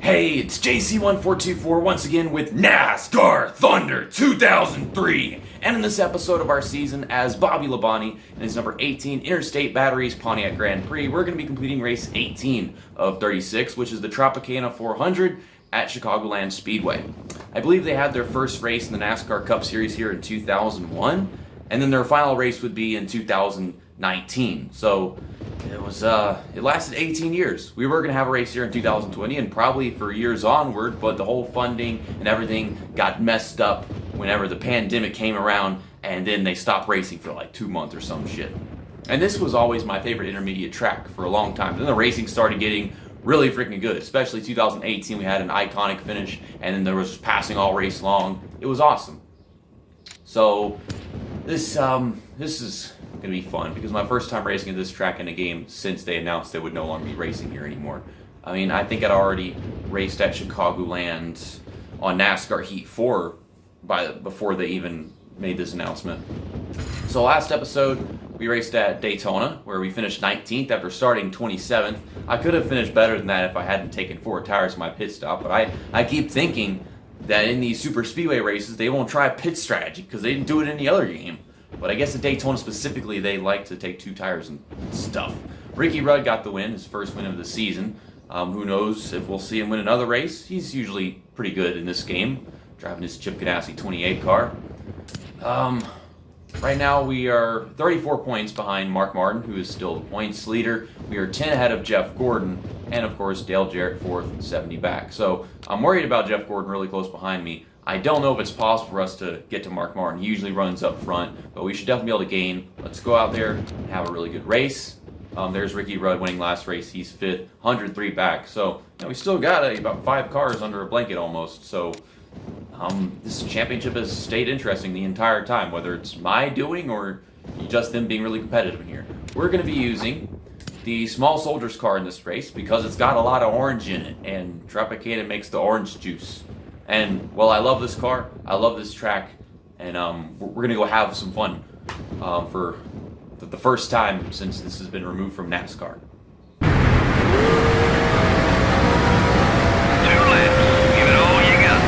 Hey, it's JC1424 once again with NASCAR Thunder 2003. And in this episode of our season, as Bobby Labonte in his number 18 Interstate Batteries Pontiac Grand Prix, we're going to be completing race 18 of 36, which is the Tropicana 400 at Chicagoland Speedway. I believe they had their first race in the NASCAR Cup Series here in 2001, and then their final race would be in 2019. So it lasted 18 years. We were going to have a race here in 2020 and probably for years onward, but the whole funding and everything got messed up whenever the pandemic came around, and then they stopped racing for like 2 months or some shit. And this was always my favorite intermediate track for a long time. Then the racing started getting really freaking good, especially 2018. We had an iconic finish, and then there was passing all race long. It was awesome. So this is going to be fun because my first time racing at this track in a game since they announced they would no longer be racing here anymore. I mean, I think I'd already raced at Chicagoland on NASCAR Heat 4 before they even made this announcement. So last episode, we raced at Daytona, where we finished 19th after starting 27th. I could have finished better than that if I hadn't taken 4 tires for my pit stop, but I keep thinking that in these super speedway races, they won't try a pit strategy because they didn't do it in any other game. But I guess at Daytona specifically, they like to take 2 tires and stuff. Ricky Rudd got the win, his first win of the season. Who knows if we'll see him win another race. He's usually pretty good in this game, driving his Chip Ganassi 28 car. Right now we are 34 points behind Mark Martin, who is still the points leader. We are 10 ahead of Jeff Gordon, and of course Dale Jarrett 4th, 70 back. So I'm worried about Jeff Gordon really close behind me. I don't know if it's possible for us to get to Mark Martin. He usually runs up front, but we should definitely be able to gain. Let's go out there and have a really good race. There's Ricky Rudd winning last race. He's 5th, 103 back. So we still got about 5 cars under a blanket almost. So this championship has stayed interesting the entire time, whether it's my doing or just them being really competitive in here. We're going to be using the Small Soldiers car in this race because it's got a lot of orange in it, and Tropicana makes the orange juice. And, well, I love this car, I love this track, and we're going to go have some fun for the first time since this has been removed from NASCAR. 2 laps, give it all you got.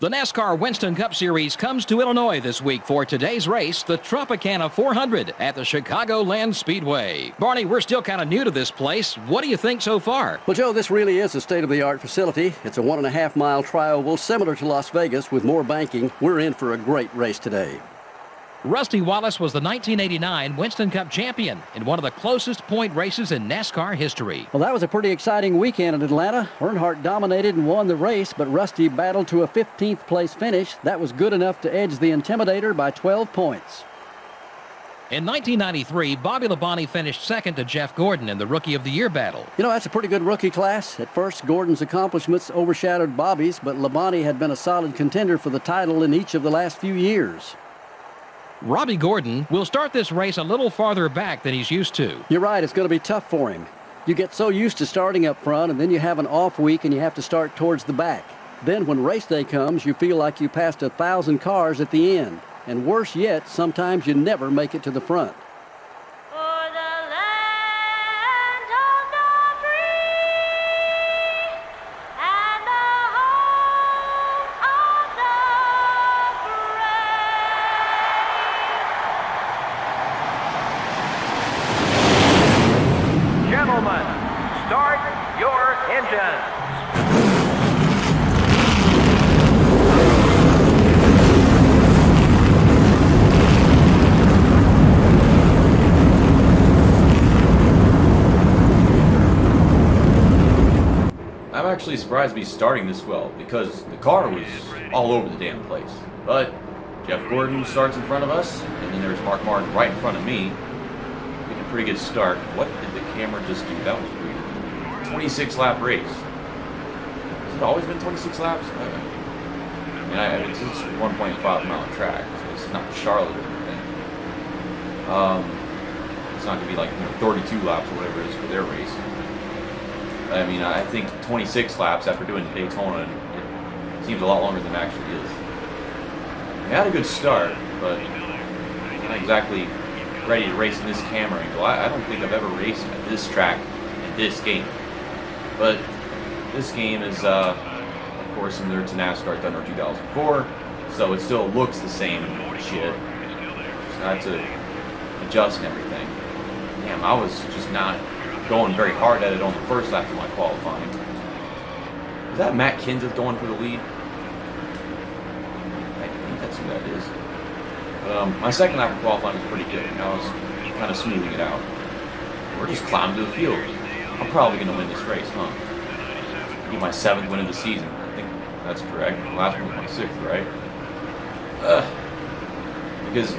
The NASCAR Winston Cup Series comes to Illinois this week for today's race, the Tropicana 400 at the Chicagoland Speedway. Barney, we're still kind of new to this place. What do you think so far? Well, Joe, this really is a state-of-the-art facility. It's a 1.5-mile trioval similar to Las Vegas with more banking. We're in for a great race today. Rusty Wallace was the 1989 Winston Cup champion in one of the closest point races in NASCAR history. Well, that was a pretty exciting weekend in Atlanta. Earnhardt dominated and won the race, but Rusty battled to a 15th place finish. That was good enough to edge the Intimidator by 12 points. In 1993, Bobby Labonte finished second to Jeff Gordon in the Rookie of the Year battle. You know, that's a pretty good rookie class. At first, Gordon's accomplishments overshadowed Bobby's, but Labonte had been a solid contender for the title in each of the last few years. Robbie Gordon will start this race a little farther back than he's used to. You're right, it's going to be tough for him. You get so used to starting up front, and then you have an off week and you have to start towards the back. Then when race day comes, you feel like you passed 1,000 cars at the end. And worse yet, sometimes you never make it to the front. breakdowns. I'm actually surprised to be starting this well because the car was all over the damn place. But Jeff Gordon starts in front of us, and then there's Mark Martin right in front of me. Getting a pretty good start. What did the camera just do? That was weird. 26 lap race. Has it always been 26 laps? I mean, it's just 1.5 mile track, so it's not Charlotte or anything. It's not going to be like 32 laps or whatever it is for their race. I mean, I think 26 laps after doing Daytona, it seems a lot longer than it actually is. We had a good start, but not exactly ready to race in this camera angle. I don't think I've ever raced at this track in this game. But this game is, of course, similar to NASCAR Thunder 2004, so it still looks the same shit. So I have to adjust and everything. Damn, I was just not going very hard at it on the first lap of my qualifying. Is that Matt Kenseth going for the lead? I think that's who that is. But, my second lap of qualifying was pretty good. I was kind of smoothing it out. We're just climbing to the field. I'm probably going to win this race, huh? Get my 7th win of the season. I think that's correct. The last one was my 6th, right? Because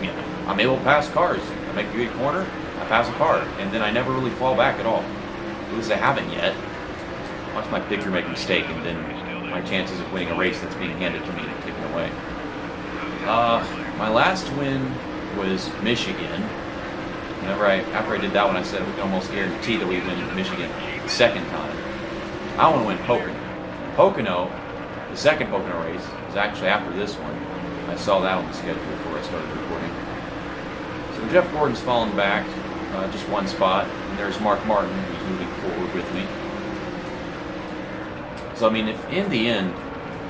I'm able to pass cars. I make a good corner. I pass a car, and then I never really fall back at all. At least I haven't yet. Watch my picker make a mistake, and then my chances of winning a race that's being handed to me are taken away. My last win was Michigan. After I did that one, I said we can almost guarantee that we win Michigan the second time. I want to win Pocono. Pocono, the second Pocono race, is actually after this one. I saw that on the schedule before I started recording. So Jeff Gordon's fallen back. Just one spot, and there's Mark Martin who's moving forward with me. So I mean, if in the end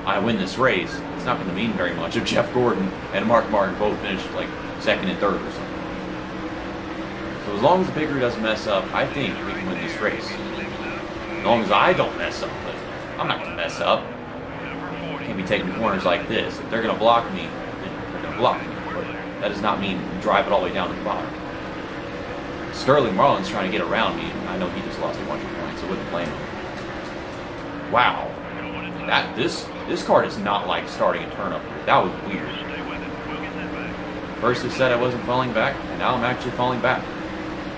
I win this race, it's not going to mean very much if Jeff Gordon and Mark Martin both finish like 2nd and 3rd or something. So as long as the picker doesn't mess up, I think we can win this race. As long as I don't mess up, but I'm not going to mess up. I can't be taking corners like this. If they're going to block me, then they're going to block me. But that does not mean drive it all the way down to the bottom. Sterling Marlin's trying to get around me, and I know he just lost a bunch of points, so I wouldn't blame him. Wow. This car does not like starting a turn up here. That was weird. First it said I wasn't falling back, and now I'm actually falling back.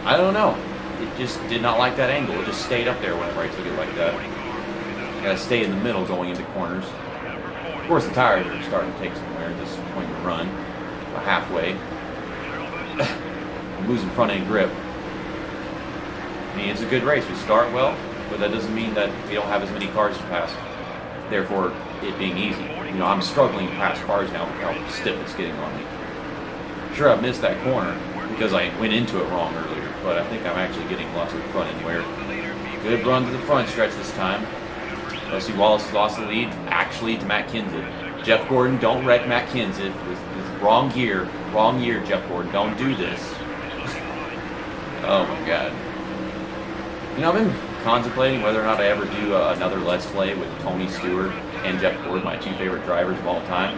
I don't know. It just did not like that angle. It just stayed up there whenever I took it like that. I gotta stay in the middle going into corners. Of course the tires are starting to take somewhere at this point in the run. About halfway. I'm losing front end grip. I mean, it's a good race. We start well, but that doesn't mean that we don't have as many cars to pass. Therefore, it being easy. I'm struggling to pass cars now with how stiff it's getting on me. Sure, I missed that corner because I went into it wrong earlier, but I think I'm actually getting lots of front end wear. Good run to the front stretch this time. Rusty Wallace lost the lead, actually, to Matt Kenseth. Jeff Gordon, don't wreck Matt Kenseth. This wrong gear, Jeff Gordon. Don't do this. Oh my God. I've been contemplating whether or not I ever do another Let's Play with Tony Stewart and Jeff Gordon, my 2 favorite drivers of all time.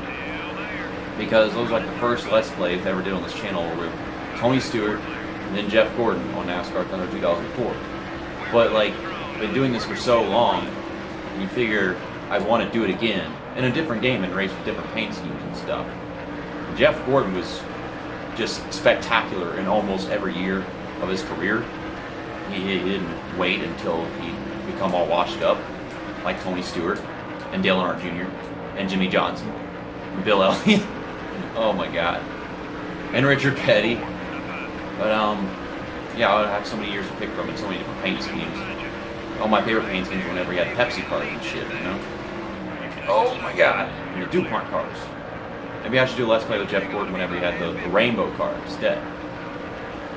Because those are like the first Let's Plays I ever did on this channel with Tony Stewart and then Jeff Gordon on NASCAR Thunder 2004. But I've been doing this for so long, and you figure I want to do it again in a different game and race with different paint schemes and stuff. Jeff Gordon was just spectacular in almost every year of his career. He didn't wait until he'd become all washed up, like Tony Stewart and Dale Earnhardt Jr. and Jimmy Johnson and Bill Elliott. Oh my God. And Richard Petty. But yeah, I would have so many years to pick from and so many different paint schemes. All my favorite paint schemes whenever he had Pepsi cars and shit, Oh my God. And the DuPont cars. Maybe I should do a Let's Play with Jeff Gordon whenever he had the rainbow car instead.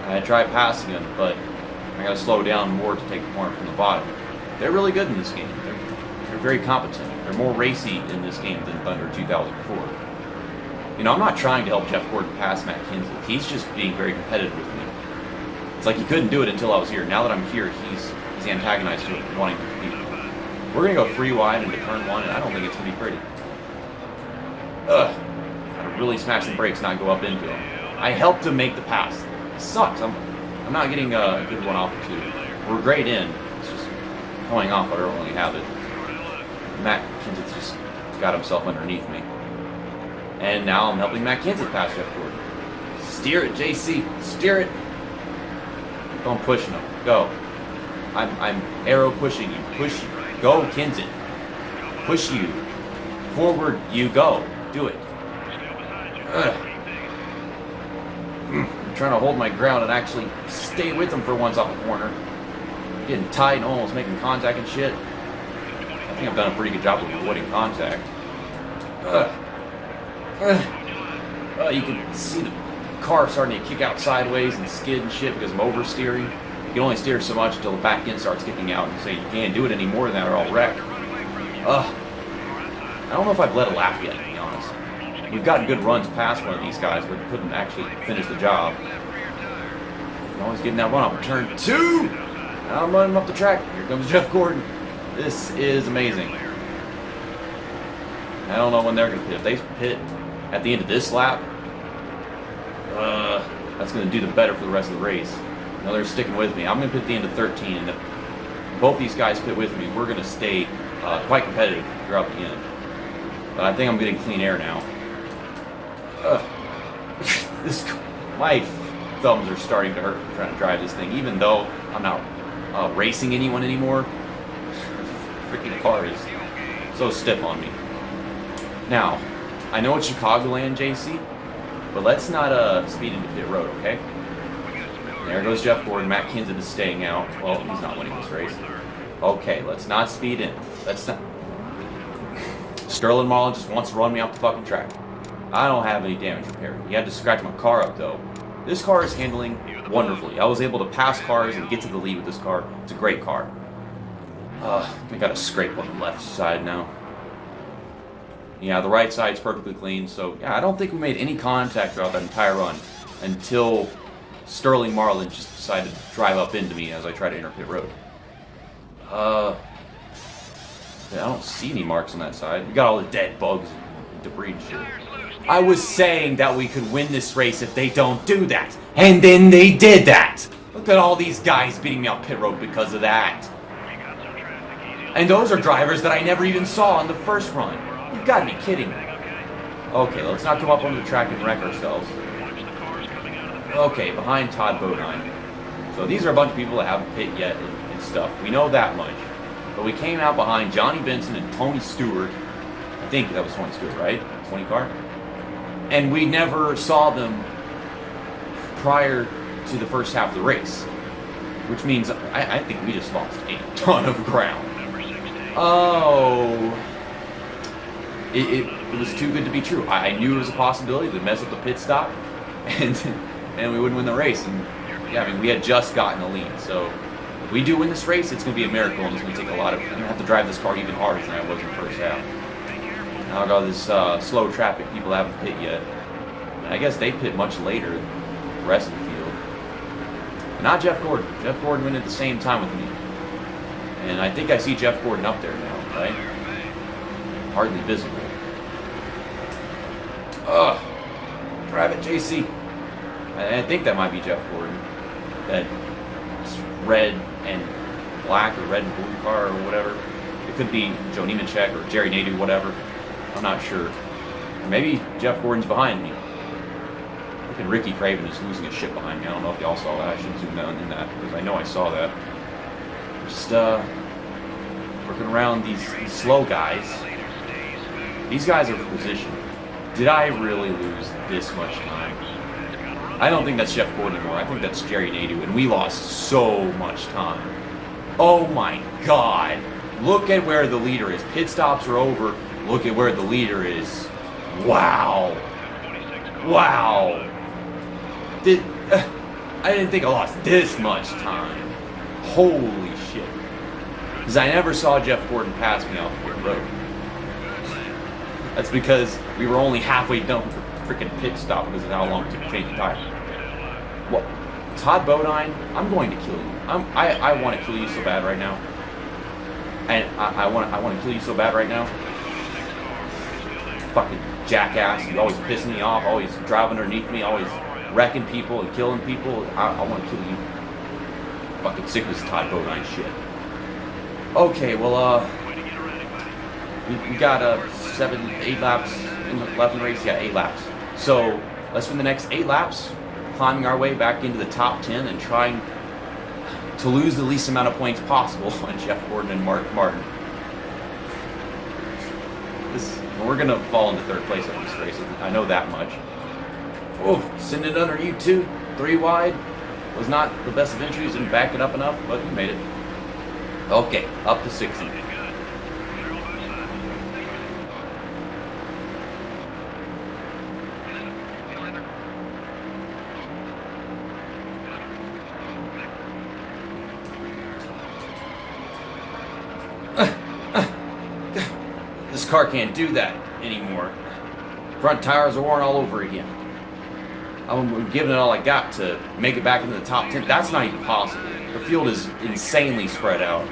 I tried passing him, but I gotta slow down more to take the corner from the bottom. They're really good in this game. They're very competent. They're more racy in this game than Thunder 2004. I'm not trying to help Jeff Gordon pass Matt Kenseth. He's just being very competitive with me. It's like he couldn't do it until I was here. Now that I'm here, he's antagonized to it, wanting to compete. We're going to go 3 wide into turn 1, and I don't think it's going to be pretty. Ugh. Gotta really smash the brakes, not go up into him. I helped him make the pass. It sucks. I'm not getting a good one off or 2. We're great in. It's just going off, but I don't really have it. Matt Kenseth just got himself underneath me. And now I'm helping Matt Kenseth pass Jeff Gordon. Steer it, JC. Steer it. Keep on pushing him. Go. I'm arrow pushing you. Push you. Go, Kenseth. Push you. Forward you go. Do it. Ugh. I'm trying to hold my ground and actually stay with him for once off the corner. Getting tight and almost making contact and shit. I think I've done a pretty good job of avoiding contact. You can see the car starting to kick out sideways and skid and shit because I'm oversteering. You can only steer so much until the back end starts kicking out and you say you can't do it any more than that or I'll wreck. I don't know if I've led a lap yet, to be honest. We've gotten good runs past one of these guys, but couldn't actually finish the job. I'm always getting that run off of turn 2! Now I'm running up the track. Here comes Jeff Gordon. This is amazing. I don't know when they're going to pit. If they pit at the end of this lap, that's going to do them better for the rest of the race. No, they're sticking with me. I'm going to pit at the end of 13, and if both these guys pit with me, we're going to stay quite competitive throughout the end. But I think I'm getting clean air now. My thumbs are starting to hurt from trying to drive this thing, even though I'm not racing anyone anymore. Freaking car is so stiff on me. Now, I know it's Chicagoland, JC, but let's not speed into pit road, okay? There goes Jeff Gordon. Matt Kenseth is staying out. Well, he's not winning this race. Okay, let's not speed in. Let's not. Sterling Marlin just wants to run me off the fucking track. I don't have any damage repaired. He had to scratch my car up, though. This car is handling wonderfully. I was able to pass cars and get to the lead with this car. It's a great car. I got a scrape on the left side now. Yeah, the right side's perfectly clean, so yeah, I don't think we made any contact throughout that entire run until Sterling Marlin just decided to drive up into me as I try to enter pit road. I don't see any marks on that side. We got all the dead bugs and debris and shit. I was saying that we could win this race if they don't do that, and then they did that! Look at all these guys beating me off pit road because of that. And those are drivers that I never even saw on the first run. You've got to be kidding me. Okay, let's not come up onto the track and wreck ourselves. Okay, behind Todd Bodine. So these are a bunch of people that haven't pit yet and stuff. We know that much. But we came out behind Johnny Benson and Tony Stewart. I think that was Tony Stewart, right? 20 car? And we never saw them prior to the first half of the race. Which means I think we just lost a ton of ground. Oh... It was too good to be true. I knew it was a possibility to mess up the pit stop, and we wouldn't win the race. And yeah, I mean, we had just gotten the lead. So if we do win this race, it's going to be a miracle, and it's going to take a lot of. I'm going to have to drive this car even harder than I was in the first half. Now I got this slow traffic. People haven't pit yet. And I guess they pit much later than the rest of the field. Not Jeff Gordon. Jeff Gordon went at the same time with me, and I think I see Jeff Gordon up there now, right? Hardly visible. Drive it, JC. I think that might be Jeff Gordon. That red and black or red and blue car or whatever. It could be Joe Nemechek or Jerry Nadeau, whatever. I'm not sure. Or maybe Jeff Gordon's behind me. Freaking Ricky Craven is losing his shit behind me. I don't know if y'all saw that. I should zoom down in that because I know I saw that. Just working around these slow guys. These guys are in position. Did I really lose this much time? I don't think that's Jeff Gordon anymore. I think that's Jerry Nadeau, and we lost so much time. Oh my God. Look at where the leader is. Pit stops are over. Look at where the leader is. Wow. Wow. I didn't think I lost this much time. Holy shit. Because I never saw Jeff Gordon pass me off the road. That's because we were only halfway done with the freaking pit stop because of how long it took to change the tire. Well, Todd Bodine, I'm going to kill you. I want to kill you so bad right now. And I want to kill you so bad right now. Fucking jackass. You always pissing me off, always driving underneath me, always wrecking people and killing people. I want to kill you. Fucking sick of this Todd Bodine shit. Okay, well, we got 8 laps left in the race. Yeah, 8 laps. So let's spend the next 8 laps climbing our way back into the top 10 and trying to lose the least amount of points possible on Jeff Gordon and Mark Martin. We're going to fall into 3rd place at this race. I know that much. Oh, sending it under you too. 3 wide. Was not the best of entries, didn't back it up enough, but we made it. Okay, up to 60. This car can't do that anymore. Front tires are worn all over again. I'm giving it all I got to make it back into the top 10. That's not even possible. The field is insanely spread out,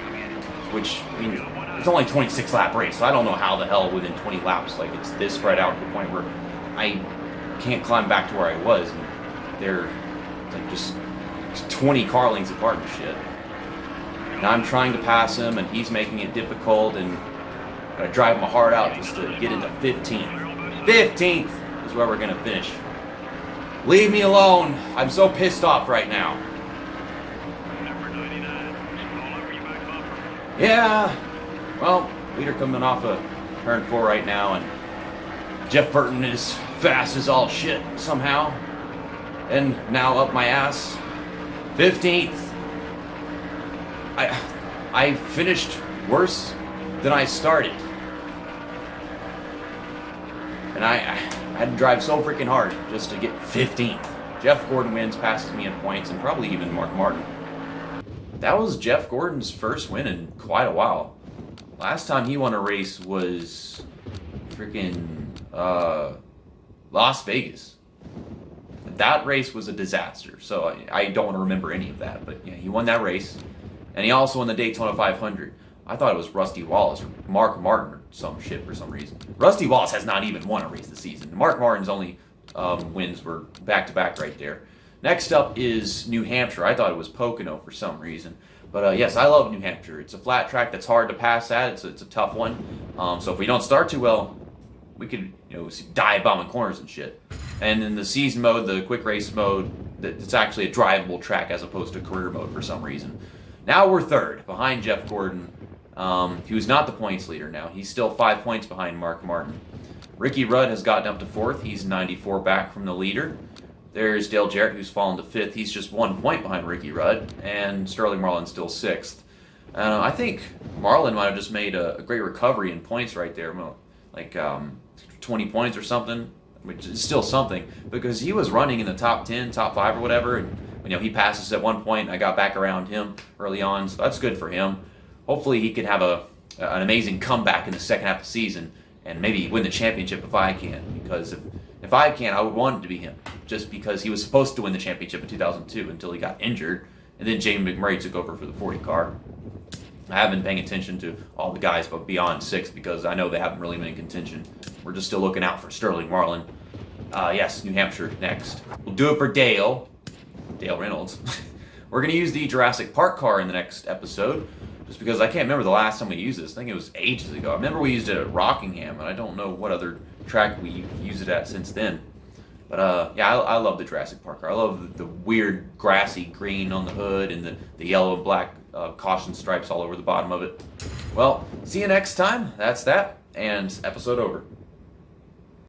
which, I mean, it's only a 26 lap race, so I don't know how the hell within 20 laps, like, it's this spread out to the point where I can't climb back to where I was, and they're like just 20 car lengths apart and shit. And I'm trying to pass him, and he's making it difficult, and I drive my heart out just to get into 15th. 15th is where we're gonna finish. Leave me alone. I'm so pissed off right now. Yeah. Well, leader coming off of turn 4 right now, and Jeff Burton is fast as all shit somehow. And now up my ass. 15th. I finished worse than I started. And I had to drive so freaking hard just to get 15th. Jeff Gordon wins, passes me in points, and probably even Mark Martin. That was Jeff Gordon's first win in quite a while. Last time he won a race was freaking Las Vegas. That race was a disaster, so I don't want to remember any of that. But yeah, he won that race, and he also won the Daytona 500. I thought it was Rusty Wallace or Mark Martin or some shit for some reason. Rusty Wallace has not even won a race this season. Mark Martin's only wins were back-to-back right there. Next up is New Hampshire. I thought it was Pocono for some reason. But yes, I love New Hampshire. It's a flat track that's hard to pass at. It's a tough one. So if we don't start too well, we could die bombing corners and shit. And in the season mode, the quick race mode, it's actually a drivable track as opposed to career mode for some reason. Now we're 3rd, behind Jeff Gordon. He was not the points leader now. He's still 5 points behind Mark Martin. Ricky Rudd has gotten up to 4th. He's 94 back from the leader. There's Dale Jarrett, who's fallen to 5th. He's just 1 point behind Ricky Rudd. And Sterling Marlin's still 6th. I think Marlin might have just made a great recovery in points right there. Like 20 points or something, which is still something. Because he was running in the top 10, top 5 or whatever. And he passes at 1 point. I got back around him early on, so that's good for him. Hopefully he can have an amazing comeback in the second half of the season and maybe win the championship if I can. Because if I can, I would want it to be him. Just because he was supposed to win the championship in 2002 until he got injured. And then Jamie McMurray took over for the 40 car. I haven't been paying attention to all the guys but beyond 6 because I know they haven't really been in contention. We're just still looking out for Sterling Marlin. Yes, New Hampshire next. We'll do it for Dale Reynolds. We're going to use the Jurassic Park car in the next episode. Just because I can't remember the last time we used this. I think it was ages ago. I remember we used it at Rockingham, and I don't know what other track we used it at since then. But yeah, I love the Jurassic Park car. I love the weird grassy green on the hood and the yellow and black caution stripes all over the bottom of it. Well, see you next time. That's that, and episode over.